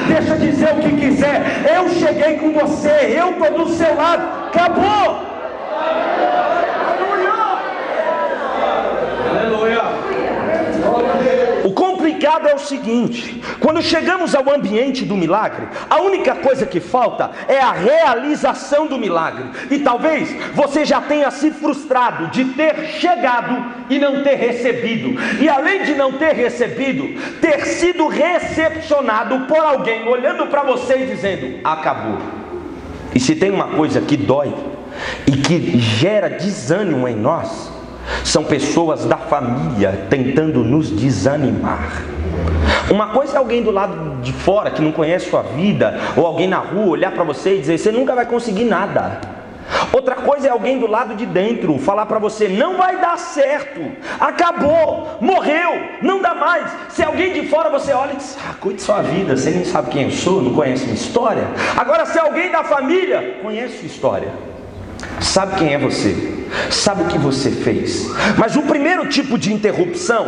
deixa dizer o que quiser, eu cheguei com você, eu estou do seu lado, acabou. O complicado é o seguinte: quando chegamos ao ambiente do milagre, a única coisa que falta é a realização do milagre. E talvez você já tenha se frustrado de ter chegado e não ter recebido, e além de não ter recebido, ter sido recepcionado por alguém olhando para você e dizendo: acabou. E se tem uma coisa que dói e que gera desânimo em nós, são pessoas da família tentando nos desanimar. Uma coisa é alguém do lado de fora que não conhece sua vida, ou alguém na rua olhar para você e dizer: você nunca vai conseguir nada. Outra coisa é alguém do lado de dentro falar para você: não vai dar certo, acabou, morreu, não dá mais. Se alguém de fora você olha e diz: cuide sua vida, você nem sabe quem eu sou, não conhece minha história. Agora, se alguém da família conhece sua história, sabe quem é você, sabe o que você fez. Mas o primeiro tipo de interrupção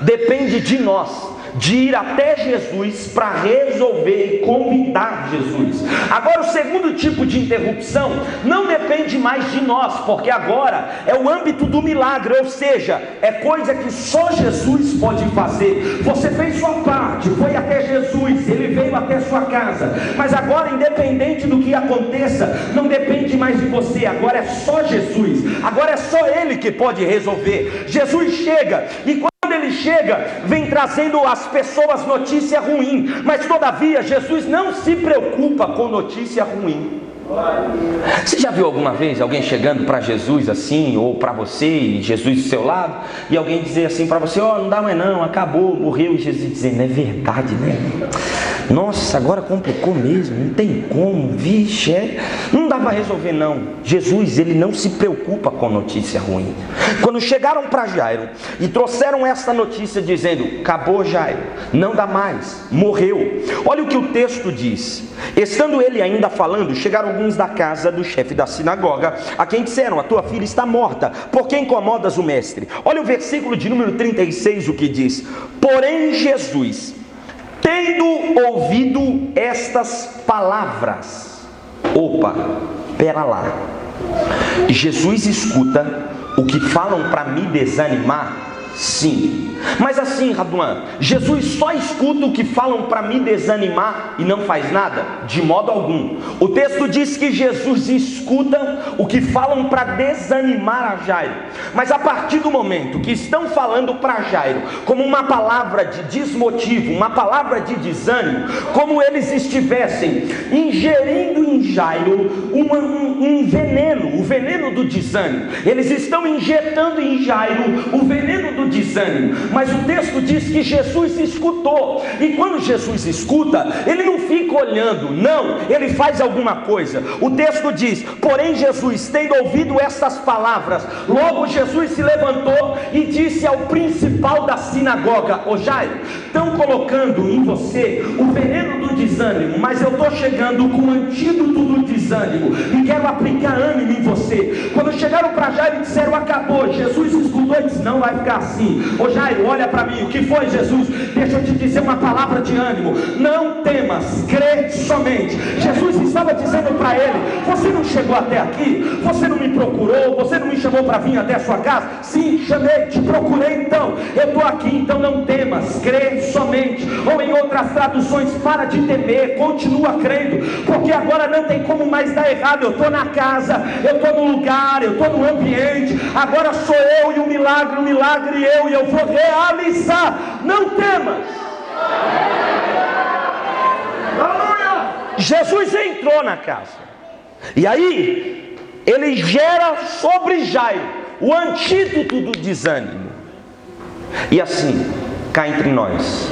depende de nós, de ir até Jesus para resolver e convidar Jesus. Agora, o segundo tipo de interrupção não depende mais de nós, porque agora é o âmbito do milagre, ou seja, é coisa que só Jesus pode fazer. Você fez sua parte, foi até Jesus, ele veio até sua casa, mas agora, independente do que aconteça, não depende mais de você, agora é só Jesus, agora é só ele que pode resolver. Jesus chega, e quando ele chega, vem trazendo às pessoas notícia ruim, mas todavia Jesus não se preocupa com notícia ruim. Você já viu alguma vez alguém chegando para Jesus assim, ou para você e Jesus do seu lado, e alguém dizer assim para você: não dá mais não, acabou, morreu, e Jesus dizendo: é verdade, né? Nossa, agora complicou mesmo, não tem como, vixe, não dá para resolver não. Jesus, ele não se preocupa com notícia ruim. Quando chegaram para Jairo e trouxeram essa notícia dizendo: acabou, Jairo, não dá mais, morreu. Olha o que o texto diz: estando ele ainda falando, chegaram alguns da casa do chefe da sinagoga, a quem disseram: a tua filha está morta, por que incomodas o mestre? Olha o versículo de número 36, o que diz: porém Jesus, tendo ouvido estas palavras, opa, pera lá, Jesus escuta o que falam para me desanimar? Sim, mas assim, Raduan, Jesus só escuta o que falam para me desanimar e não faz nada? De modo algum. O texto diz que Jesus escuta o que falam para desanimar a Jairo, mas a partir do momento que estão falando para Jairo como uma palavra de desmotivo, uma palavra de desânimo, como eles estivessem ingerindo em Jairo um veneno, o veneno do desânimo. Eles estão injetando em Jairo o veneno do desânimo, mas o texto diz que Jesus escutou, e quando Jesus escuta, ele não fica olhando, não, ele faz alguma coisa. O texto diz: porém Jesus, tendo ouvido estas palavras, logo Jesus se levantou e disse ao principal da sinagoga: ô Jairo, estão colocando em você o veneno do desânimo, mas eu estou chegando com o antídoto do desânimo e quero aplicar ânimo em você. Quando chegaram para Jairo e disseram: acabou, Jesus escutou e disse: não vai ficar assim. Ô Jairo, olha para mim, o que foi, Jesus? Deixa eu te dizer uma palavra de ânimo: não temas, crê somente. Jesus estava dizendo para ele: você não chegou até aqui, você não me procurou, você não me chamou para vir até a sua casa? Sim, chamei, te procurei, então eu estou aqui, então não temas, crê somente. Ou em outras traduções: para de temer, continua crendo, porque agora não tem como mais dar errado. Eu estou na casa, eu estou no lugar, eu estou no ambiente, agora sou eu e o milagre eu, e eu vou realizar. Não temas. Jesus entrou na casa, e aí ele gera sobre Jairo o antídoto do desânimo. E assim, cá entre nós,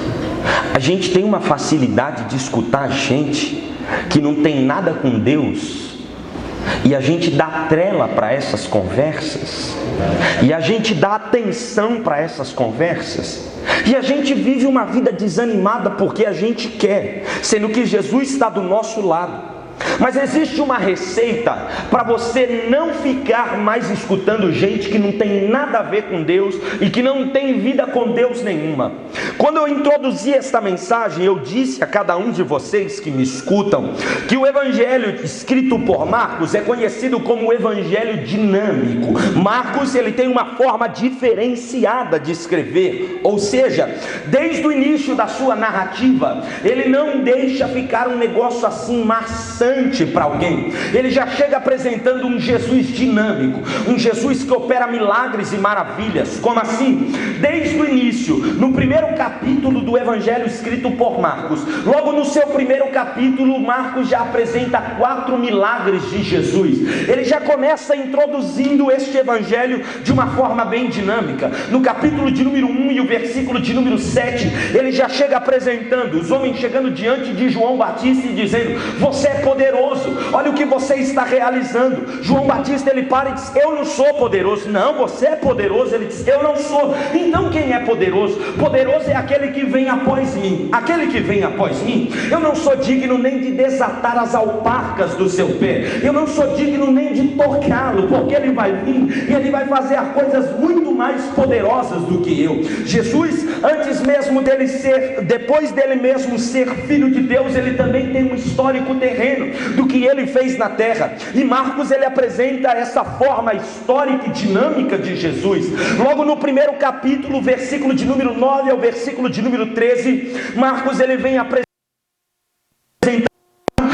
a gente tem uma facilidade de escutar gente que não tem nada com Deus, e a gente dá trela para essas conversas, e a gente dá atenção para essas conversas, e a gente vive uma vida desanimada porque a gente quer, sendo que Jesus está do nosso lado. Mas existe uma receita para você não ficar mais escutando gente que não tem nada a ver com Deus e que não tem vida com Deus nenhuma. Quando eu introduzi esta mensagem, eu disse a cada um de vocês que me escutam que o evangelho escrito por Marcos é conhecido como o evangelho dinâmico. Marcos, ele tem uma forma diferenciada de escrever, ou seja, desde o início da sua narrativa, ele não deixa ficar um negócio assim maçante para alguém. Ele já chega apresentando um Jesus dinâmico, um Jesus que opera milagres e maravilhas. Como assim? Desde o início, no primeiro capítulo do evangelho escrito por Marcos, logo no seu primeiro capítulo, Marcos já apresenta 4 milagres de Jesus. Ele já começa introduzindo este evangelho de uma forma bem dinâmica. No capítulo de número 1 e o versículo de número 7, ele já chega apresentando os homens chegando diante de João Batista e dizendo: você é poderoso, olha o que você está realizando. João Batista, ele para e diz: eu não sou poderoso. Não, você é poderoso. Ele diz: eu não sou. Então quem é poderoso? Poderoso é aquele que vem após mim. Aquele que vem após mim, eu não sou digno nem de desatar as alparcas do seu pé, eu não sou digno nem de tocá-lo, porque ele vai vir e ele vai fazer coisas muito mais poderosas do que eu. Jesus, antes mesmo dele ser, depois dele mesmo ser filho de Deus, ele também tem um histórico terreno do que ele fez na terra. E Marcos, ele apresenta essa forma histórica e dinâmica de Jesus. Logo no primeiro capítulo, versículo de número 9 ao versículo de número 13, Marcos, ele vem apresentar,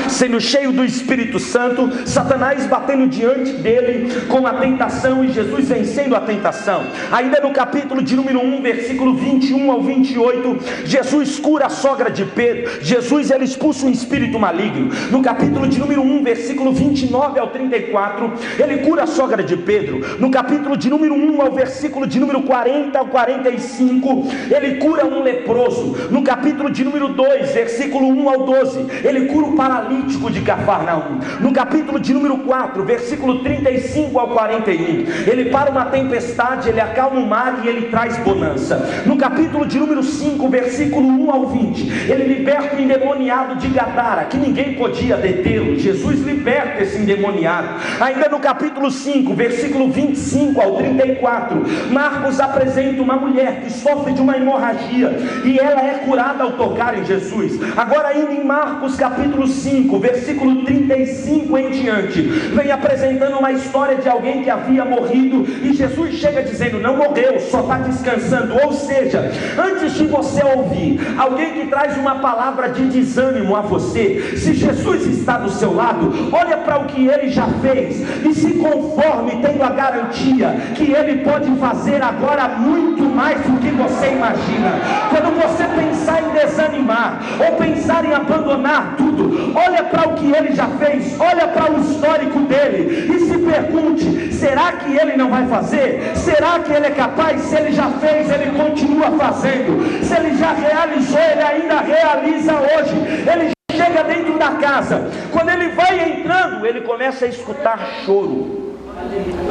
sendo cheio do Espírito Santo, Satanás batendo diante dele com a tentação e Jesus vencendo a tentação. Ainda no capítulo de número 1, versículo 21 ao 28, Jesus cura a sogra de Pedro. Jesus, ele expulsa um espírito maligno. No capítulo de número 1, versículo 29 ao 34, ele cura a sogra de Pedro. No capítulo de número 1 ao versículo de número 40 ao 45, ele cura um leproso. No capítulo de número 2, versículo 1 ao 12, ele cura o paralítico de Cafarnaum. No capítulo de número 4, versículo 35 ao 41, ele para uma tempestade, ele acalma o mar e ele traz bonança. No capítulo de número 5, versículo 1 ao 20, ele liberta o endemoniado de Gadara, que ninguém podia detê-lo. Jesus liberta esse endemoniado. Ainda no capítulo 5, versículo 25 ao 34, Marcos apresenta uma mulher que sofre de uma hemorragia e ela é curada ao tocar em Jesus. Agora, ainda em Marcos capítulo 5, versículo 35 em diante, vem apresentando uma história de alguém que havia morrido e Jesus chega dizendo: não morreu, só está descansando. Ou seja, antes de você ouvir alguém que traz uma palavra de desânimo a você, se Jesus está do seu lado, olha para o que ele já fez e se conforme, tendo a garantia que ele pode fazer agora muito mais do que você imagina. Quando você pensar em desanimar ou pensar em abandonar tudo, olha para o que ele já fez, olha para o histórico dele e se pergunte: será que ele não vai fazer? Será que ele é capaz? Se ele já fez, ele continua fazendo. Se ele já realizou, ele ainda realiza hoje. Ele chega dentro da casa, quando ele vai entrando, ele começa a escutar choro,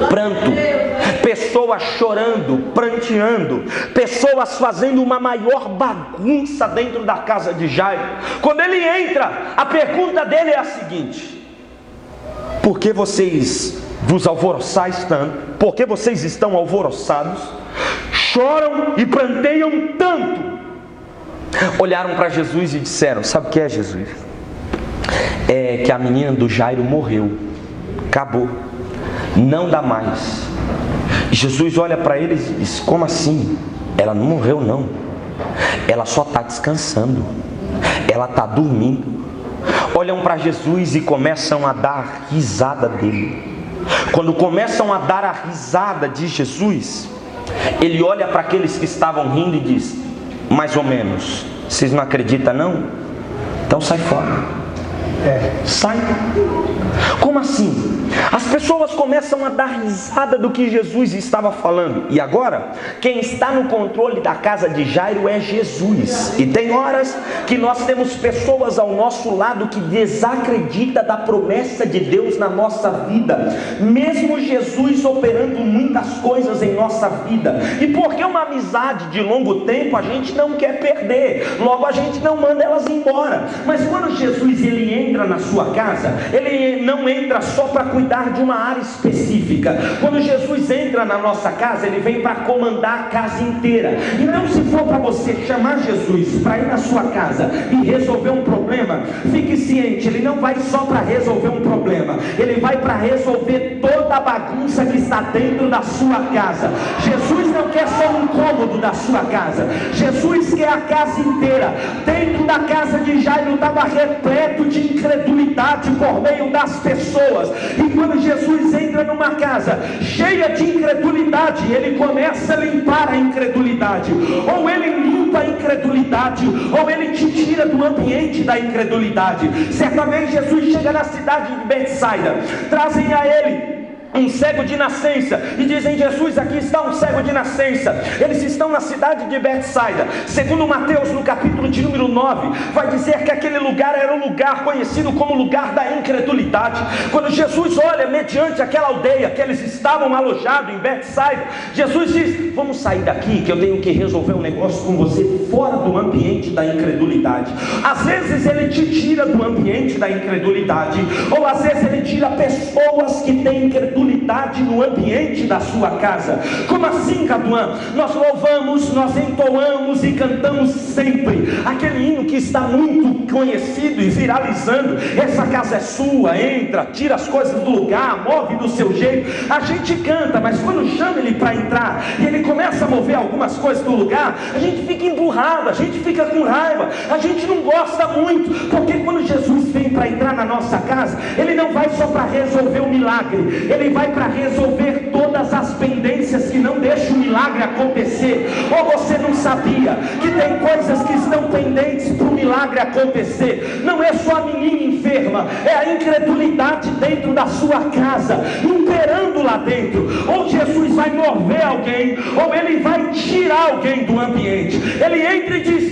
pranto, pessoas chorando, pranteando, pessoas fazendo uma maior bagunça dentro da casa de Jairo. Quando ele entra, a pergunta dele é a seguinte: por que vocês vos alvoroçais tanto? Por que vocês estão alvoroçados? Choram e pranteiam tanto? Olharam para Jesus e disseram: sabe o que é, Jesus? É que a menina do Jairo morreu, acabou, não dá mais. Jesus olha para eles e diz: como assim? Ela não morreu não, ela só está descansando, ela está dormindo. Olham para Jesus e começam a dar risada dele. Quando começam a dar a risada de Jesus, ele olha para aqueles que estavam rindo e diz: mais ou menos, vocês não acreditam não? Então sai fora. Sai. Como assim? As pessoas começam a dar risada do que Jesus estava falando. E agora, quem está no controle da casa de Jairo é Jesus. E tem horas que nós temos pessoas ao nosso lado que desacreditam da promessa de Deus na nossa vida, mesmo Jesus operando muitas coisas em nossa vida. E porque uma amizade de longo tempo a gente não quer perder, logo a gente não manda elas embora. Mas quando Jesus ele entra entra na sua casa, Ele não entra só para cuidar de uma área específica. Quando Jesus entra na nossa casa, Ele vem para comandar a casa inteira. Então, se for para você chamar Jesus para ir na sua casa e resolver um problema, fique ciente, Ele não vai só para resolver um problema, Ele vai para resolver toda a bagunça que está dentro da sua casa. Jesus não quer só um cômodo da sua casa, Jesus quer a casa inteira. Dentro da casa de Jairo estava repleto de incredulidade por meio das pessoas, e quando Jesus entra numa casa cheia de incredulidade, Ele começa a limpar a incredulidade. Ou Ele limpa a incredulidade, ou Ele te tira do ambiente da incredulidade. Certa vez Jesus chega na cidade de Betsaida, trazem a Ele um cego de nascença, e dizem: Jesus, aqui está um cego de nascença. Eles estão na cidade de Betsaida. Segundo Mateus, no capítulo de número 9, vai dizer que aquele lugar era um lugar conhecido como lugar da incredulidade. Quando Jesus olha mediante aquela aldeia que eles estavam alojados em Betsaida, Jesus diz: vamos sair daqui, que eu tenho que resolver um negócio com você fora do ambiente da incredulidade. Às vezes Ele te tira do ambiente da incredulidade, ou às vezes Ele tira pessoas que têm incredulidade no ambiente da sua casa. Como assim, Caduan? Nós louvamos, nós entoamos e cantamos sempre aquele hino que está muito conhecido e viralizando: essa casa é sua, entra, tira as coisas do lugar, move do seu jeito. A gente canta, mas quando chama Ele para entrar e Ele começa a mover algumas coisas do lugar, a gente fica emburrado, a gente fica com raiva, a gente não gosta muito, porque quando Jesus vem para entrar na nossa casa, Ele não vai só para resolver o milagre, Ele vai para resolver todas as pendências que não deixam o milagre acontecer. Ou você não sabia que tem coisas que estão pendentes para o milagre acontecer? Não é só a menina enferma, é a incredulidade dentro da sua casa, imperando lá dentro. Ou Jesus vai mover alguém, ou Ele vai tirar alguém do ambiente. Ele entra e diz: